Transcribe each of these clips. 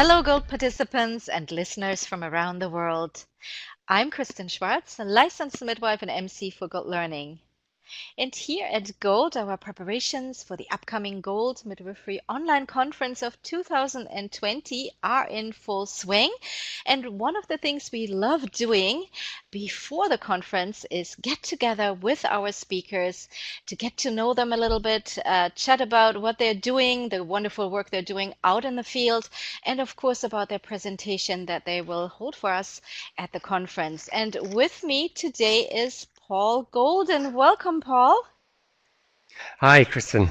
Hello, Gold participants and listeners from around the world. I'm Kristen Schwartz, a licensed midwife and MC for Gold Learning. And here at Gold, our preparations for the upcoming Gold Midwifery Online Conference of 2020 are in full swing. And one of the things we love doing before the conference is get together with our speakers to get to know them a little bit, chat about what they're doing, the wonderful work they're doing out in the field, and of course about their presentation that they will hold for us at the conference. And with me today is Paul Golden. Welcome, Paul. Hi, Kristen.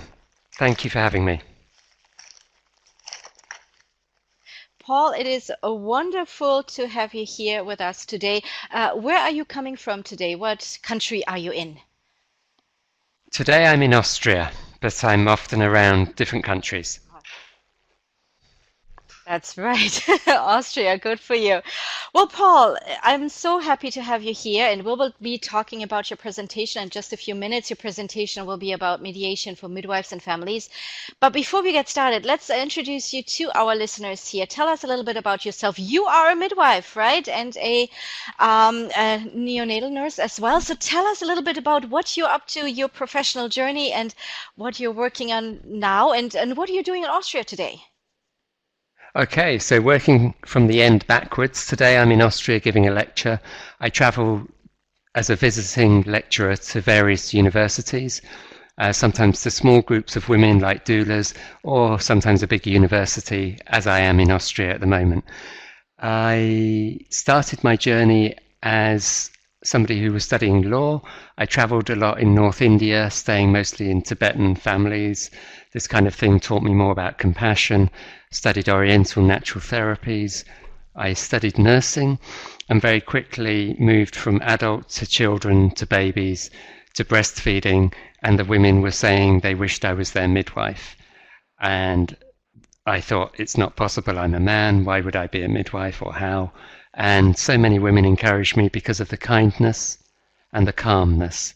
Thank you for having me. Paul, it is wonderful to have you here with us today. Where are you coming from today? What country are you in? Today I'm in Austria, but I'm often around different countries. That's right. Austria, good for you. Well, Paul, I'm so happy to have you here, and we will be talking about your presentation in just a few minutes. Your presentation will be about mediation for midwives and families. But before we get started, let's introduce you to our listeners here. Tell us a little bit about yourself. You are a midwife, right? And a neonatal nurse as well. So tell us a little bit about what you're up to, your professional journey, and what you're working on now, and what are you doing in Austria today? Okay, so working from the end backwards, today I'm in Austria giving a lecture. I travel as a visiting lecturer to various universities, sometimes to small groups of women like doulas, or sometimes a big university, as I am in Austria at the moment. I started my journey as somebody who was studying law. I travelled a lot in North India, staying mostly in Tibetan families. This kind of thing taught me more about compassion, studied Oriental natural therapies. I studied nursing and very quickly moved from adult to children to babies to breastfeeding, and the women were saying they wished I was their midwife. And I thought, it's not possible, I'm a man, why would I be a midwife or how? And so many women encouraged me because of the kindness and the calmness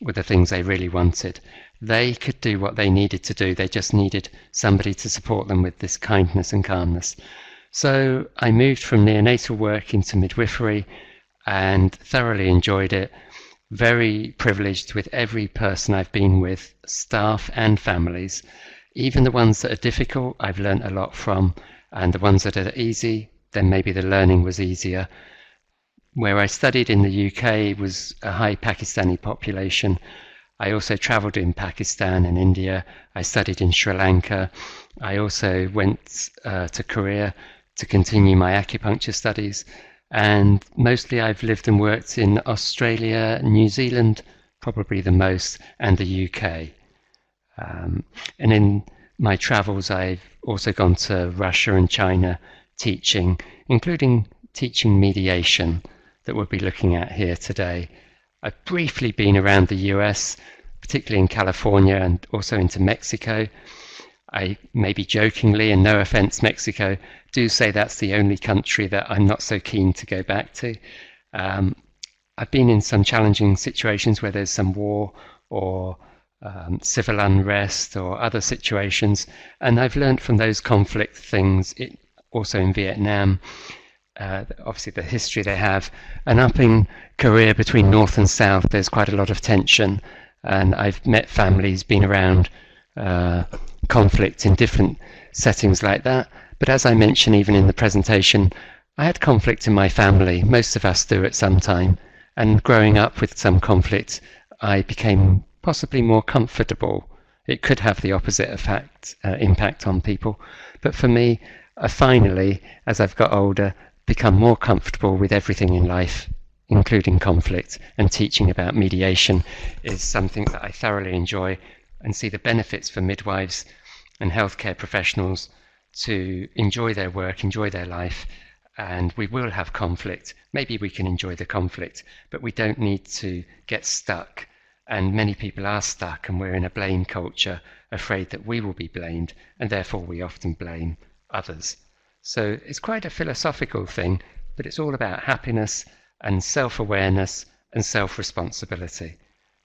were the things they really wanted. They could do what they needed to do, they just needed somebody to support them with this kindness and calmness. So I moved from neonatal work into midwifery and thoroughly enjoyed it. Very privileged with every person I've been with, staff and families. Even the ones that are difficult, I've learnt a lot from, and the ones that are easy, then maybe the learning was easier. Where I studied in the UK was a high Pakistani population. I also travelled in Pakistan and India. I studied in Sri Lanka. I also went to Korea to continue my acupuncture studies. And mostly I've lived and worked in Australia, New Zealand, probably the most, and the UK. And in my travels, I've also gone to Russia and China teaching, including teaching mediation that we'll be looking at here today. I've briefly been around the US, particularly in California and also into Mexico. I maybe jokingly, and no offense Mexico, do say that's the only country that I'm not so keen to go back to. I've been in some challenging situations where there's some war or civil unrest or other situations, and I've learned from those conflict things, also in Vietnam, obviously the history they have, and up in Korea between North and South there's quite a lot of tension, and I've met families, been around conflict in different settings like that. But as I mentioned even in the presentation, I had conflict in my family. Most of us do at some time, and growing up with some conflict I became possibly more comfortable. It could have the opposite impact on people, but for me, I finally, as I've got older, become more comfortable with everything in life, including conflict, and teaching about mediation is something that I thoroughly enjoy and see the benefits for midwives and healthcare professionals to enjoy their work, enjoy their life. And we will have conflict. Maybe we can enjoy the conflict, but we don't need to get stuck. And many people are stuck, and we're in a blame culture, afraid that we will be blamed, and therefore we often blame others. So it's quite a philosophical thing, but it's all about happiness and self-awareness and self-responsibility.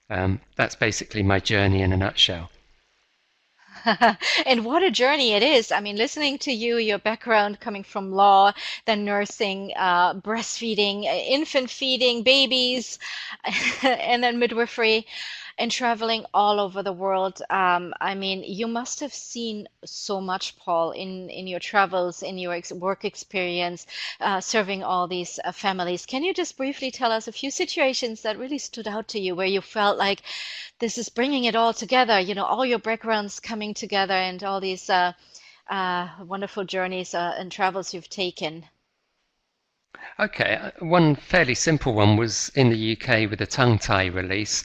That's basically my journey in a nutshell. And what a journey it is. I mean, listening to you, your background coming from law, then nursing, breastfeeding, infant feeding, babies, and then midwifery, and traveling all over the world. I mean, you must have seen so much, Paul, in your travels, in your ex work experience, serving all these families. Can you just briefly tell us a few situations that really stood out to you where you felt like this is bringing it all together, all your backgrounds coming together and all these wonderful journeys and travels you've taken? Okay, one fairly simple one was in the UK with a tongue tie release,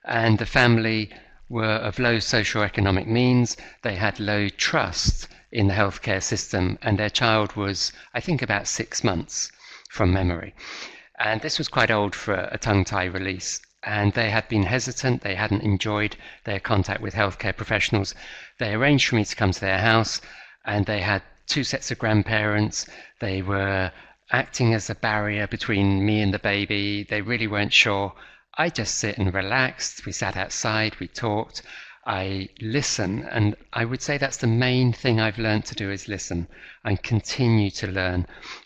and the family were of low socioeconomic means. They had low trust in the healthcare system, and their child was, I think, about 6 months from memory. And this was quite old for a tongue tie release. And they had been hesitant, they hadn't enjoyed their contact with healthcare professionals. They arranged for me to come to their house, and they had two sets of grandparents. They were acting as a barrier between me and the baby. They really weren't sure. I just sit and relaxed. We sat outside, we talked, I listen, and I would say that's the main thing I've learned to do is listen and continue to learn.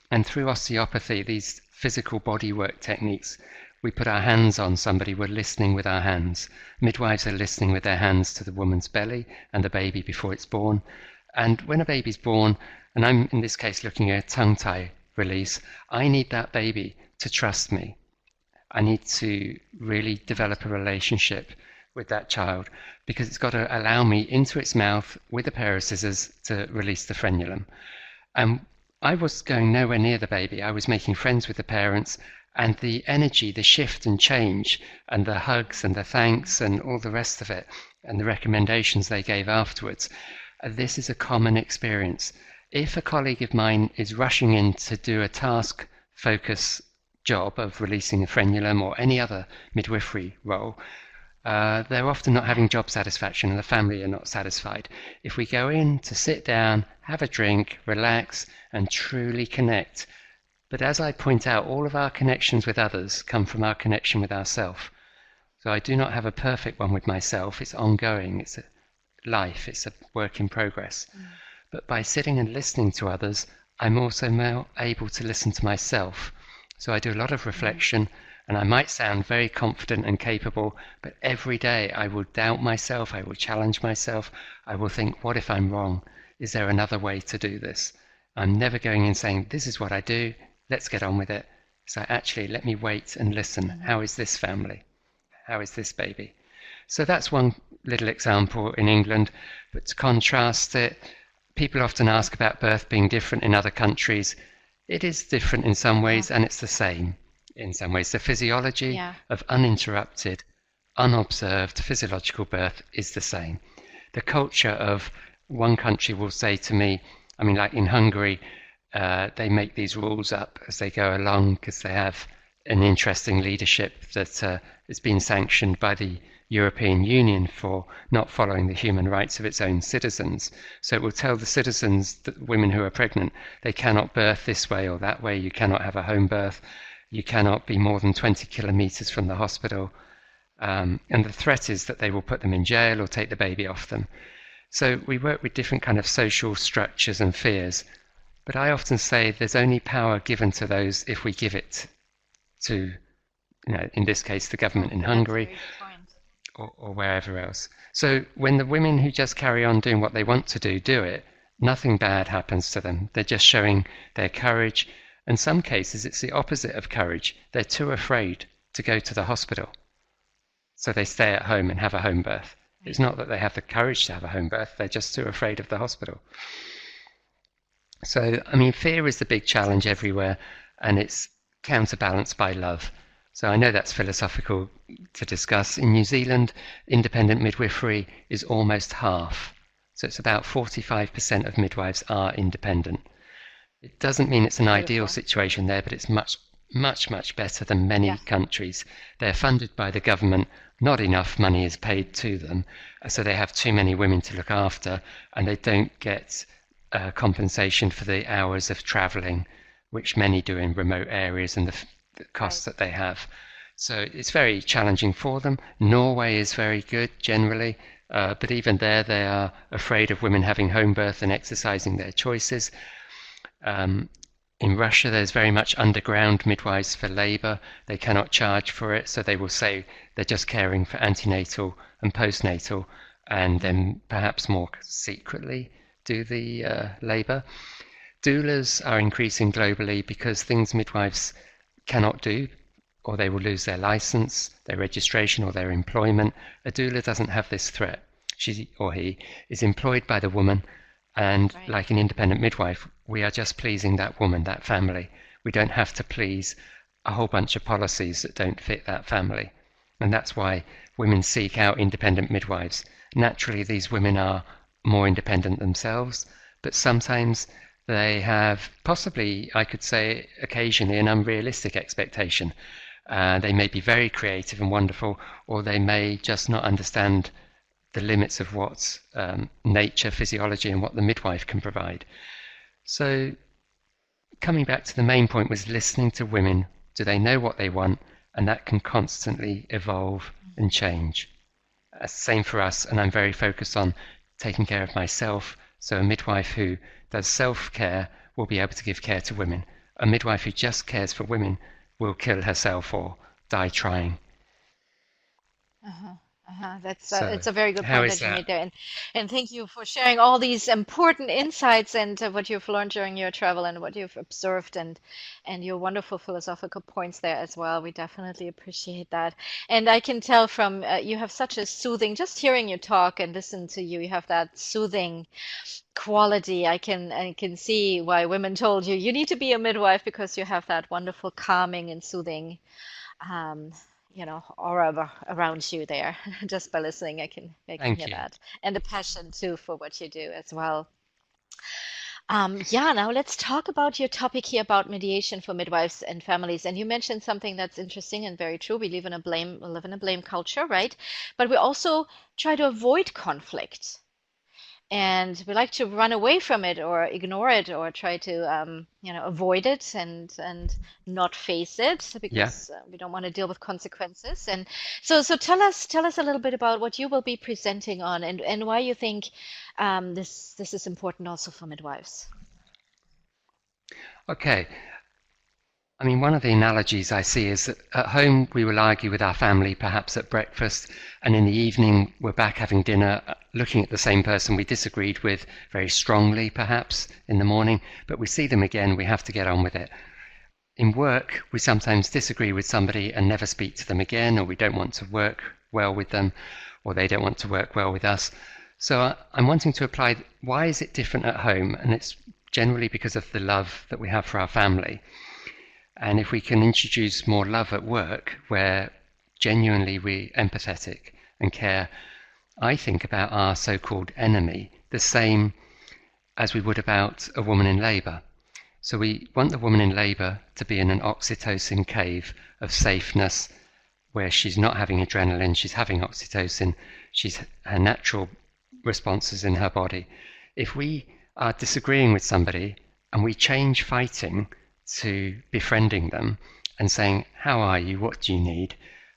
And through osteopathy, these physical body work techniques, we put our hands on somebody, we're listening with our hands. Midwives are listening with their hands to the woman's belly and the baby before it's born. And when a baby's born, and I'm in this case looking at a tongue tie release, I need that baby to trust me. I need to really develop a relationship with that child because it's got to allow me into its mouth with a pair of scissors to release the frenulum. And I was going nowhere near the baby. I was making friends with the parents, and the energy, the shift and change, and the hugs and the thanks and all the rest of it, and the recommendations they gave afterwards, this is a common experience. If a colleague of mine is rushing in to do a task focus job of releasing a frenulum or any other midwifery role, they're often not having job satisfaction and the family are not satisfied. If we go in to sit down, have a drink, relax, and truly connect. But as I point out, all of our connections with others come from our connection with ourselves. So I do not have a perfect one with myself. It's ongoing. It's a life. It's a work in progress. But by sitting and listening to others, I'm also more able to listen to myself. So I do a lot of reflection, and I might sound very confident and capable, but every day I will doubt myself, I will challenge myself, I will think, what if I'm wrong? Is there another way to do this? I'm never going in saying, this is what I do, let's get on with it. So actually, let me wait and listen. How is this family? How is this baby? So that's one little example in England, but to contrast it, people often ask about birth being different in other countries. It is different in some ways, and it's the same in some ways. The physiology of uninterrupted, unobserved physiological birth is the same. The culture of one country will say to me, I mean, like in Hungary, they make these rules up as they go along because they have an interesting leadership that has been sanctioned by the European Union for not following the human rights of its own citizens. So it will tell the citizens, that women who are pregnant, they cannot birth this way or that way, you cannot have a home birth, you cannot be more than 20 kilometers from the hospital, and the threat is that they will put them in jail or take the baby off them. So we work with different kind of social structures and fears, but I often say there's only power given to those if we give it to, in this case, the government in Hungary, or wherever else. So when the women who just carry on doing what they want to do it, nothing bad happens to them. They're just showing their courage. In some cases, it's the opposite of courage. They're too afraid to go to the hospital. So they stay at home and have a home birth. It's not that they have the courage to have a home birth, they're just too afraid of the hospital. So, I mean, fear is the big challenge everywhere, and it's counterbalanced by love. So I know that's philosophical to discuss. In New Zealand, independent midwifery is almost half. So it's about 45% of midwives are independent. It doesn't mean it's an ideal situation there, but it's much, much, much better than many countries. They're funded by the government. Not enough money is paid to them. So they have too many women to look after, and they don't get compensation for the hours of travelling, which many do in remote areas, and the costs that they have. So it's very challenging for them. Norway is very good generally. But even there, they are afraid of women having home birth and exercising their choices. In Russia, there's very much underground midwives for labour. They cannot charge for it, so they will say they're just caring for antenatal and postnatal, and then perhaps more secretly do the labour. Doulas are increasing globally because things midwives cannot do, or they will lose their license, their registration, or their employment. A doula doesn't have this threat. She or he is employed by the woman, and Right. like an independent midwife, we are just pleasing that woman, that family. We don't have to please a whole bunch of policies that don't fit that family. And that's why women seek out independent midwives. Naturally, these women are more independent themselves, but sometimes they have possibly, I could say, occasionally an unrealistic expectation. They may be very creative and wonderful, or they may just not understand the limits of what nature, physiology, and what the midwife can provide. So coming back to the main point was listening to women. Do they know what they want? And that can constantly evolve and change. Same for us, and I'm very focused on taking care of myself. So a midwife who does self-care will be able to give care to women. A midwife who just cares for women will kill herself or die trying. That's So it's a very good how point is that you that? made there, and thank you for sharing all these important insights and what you've learned during your travel and what you've observed and your wonderful philosophical points there as well. We definitely appreciate that, and I can tell from you have such a soothing. Just hearing you talk and listen to you, you have that soothing quality. I can see why women told you you need to be a midwife because you have that wonderful calming and soothing um, aura around you there. Just by listening, I can Thank hear you. that, and the passion too for what you do as well. Yeah, now let's talk about your topic here about mediation for midwives and families. And you mentioned something that's interesting and very true. We live in a blame culture, right? But we also try to avoid conflict and we like to run away from it or ignore it or try to avoid it and not face it Yeah. because we don't want to deal with consequences. And so tell us a little bit about what you will be presenting on and why you think this is important also for midwives. Okay. I mean, one of the analogies I see is that at home we will argue with our family, perhaps at breakfast, and in the evening we're back having dinner, looking at the same person we disagreed with very strongly, perhaps in the morning, but we see them again, we have to get on with it. In work, we sometimes disagree with somebody and never speak to them again, or we don't want to work well with them, or they don't want to work well with us. So I'm wanting to apply why is it different at home? And it's generally because of the love that we have for our family. And if we can introduce more love at work, where genuinely we're empathetic and care, I think about our so-called enemy the same as we would about a woman in labour. So we want the woman in labour to be in an oxytocin cave of safeness, where she's not having adrenaline, she's having oxytocin, her natural responses in her body. If we are disagreeing with somebody and we change fighting to befriending them and saying, how are you, what do you need,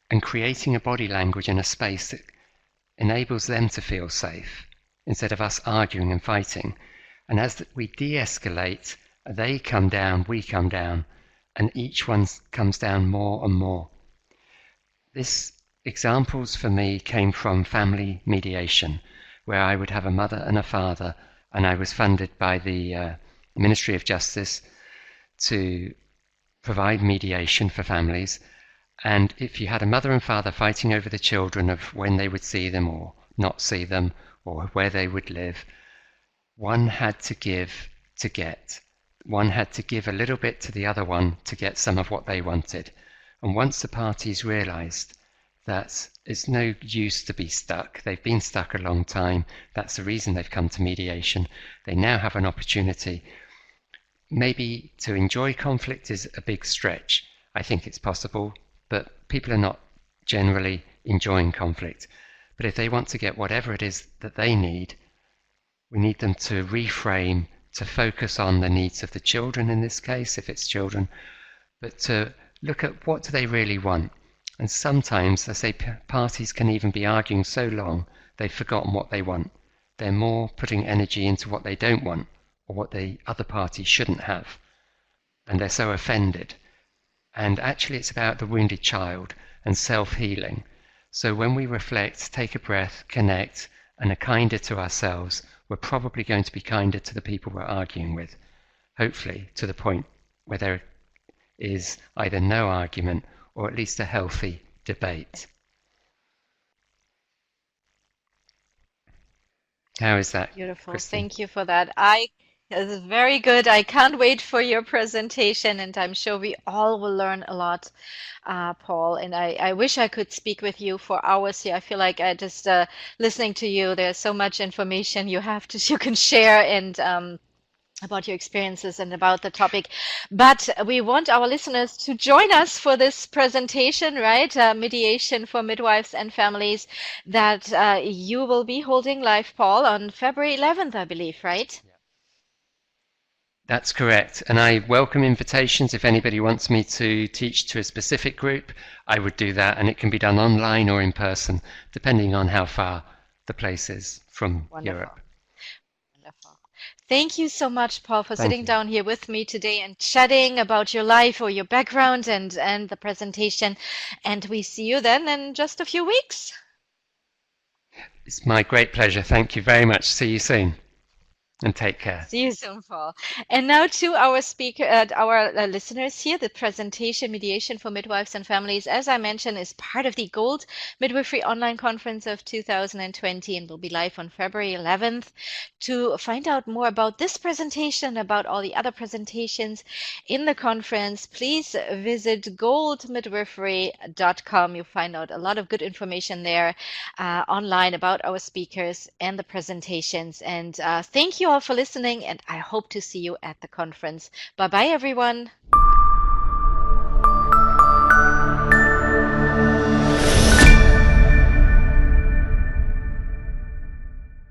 and creating a body language and a space that enables them to feel safe instead of us arguing and fighting. And as we de-escalate, they come down, we come down, and each one comes down more and more. This examples for me came from family mediation, where I would have a mother and a father, and I was funded by the Ministry of Justice to provide mediation for families. And if you had a mother and father fighting over the children of when they would see them or not see them or where they would live, one had to give to get. One had to give a little bit to the other one to get some of what they wanted. And once the parties realized that it's no use to be stuck, they've been stuck a long time, that's the reason they've come to mediation, they now have an opportunity. Maybe to enjoy conflict is a big stretch. I think it's possible, but people are not generally enjoying conflict. But if they want to get whatever it is that they need, we need them to reframe, to focus on the needs of the children in this case, if it's children, but to look at what do they really want. And sometimes, I say, parties can even be arguing so long they've forgotten what they want. They're more putting energy into what they don't want or what the other party shouldn't have. And they're so offended. And actually, it's about the wounded child and self-healing. So when we reflect, take a breath, connect, and are kinder to ourselves, we're probably going to be kinder to the people we're arguing with. Hopefully, to the point where there is either no argument or at least a healthy debate. How is that, Beautiful. Kristen? Thank you for that. It's very good. I can't wait for your presentation, and I'm sure we all will learn a lot, Paul. And I wish I could speak with you for hours here. I feel like I just listening to you, there's so much information you have to you can share and about your experiences and about the topic. But we want our listeners to join us for this presentation, right? Mediation for Midwives and Families that you will be holding live, Paul, on February 11th, I believe, right? That's correct. And I welcome invitations. If anybody wants me to teach to a specific group, I would do that. And it can be done online or in person, depending on how far the place is from Wonderful. Europe. Wonderful. Thank you so much, Paul, for Thank sitting you. down here with me today and chatting about your life or your background and the presentation. And we see you then in just a few weeks. It's my great pleasure. Thank you very much. See you soon. And take care. See you soon, Paul. And now to our speaker, our listeners here, the presentation Mediation for Midwives and Families, as I mentioned, is part of the Gold Midwifery Online Conference of 2020 and will be live on February 11th. To find out more about this presentation, about all the other presentations in the conference, please visit goldmidwifery.com. You'll find out a lot of good information there online about our speakers and the presentations. And thank you all for listening, and I hope to see you at the conference. Bye bye, everyone.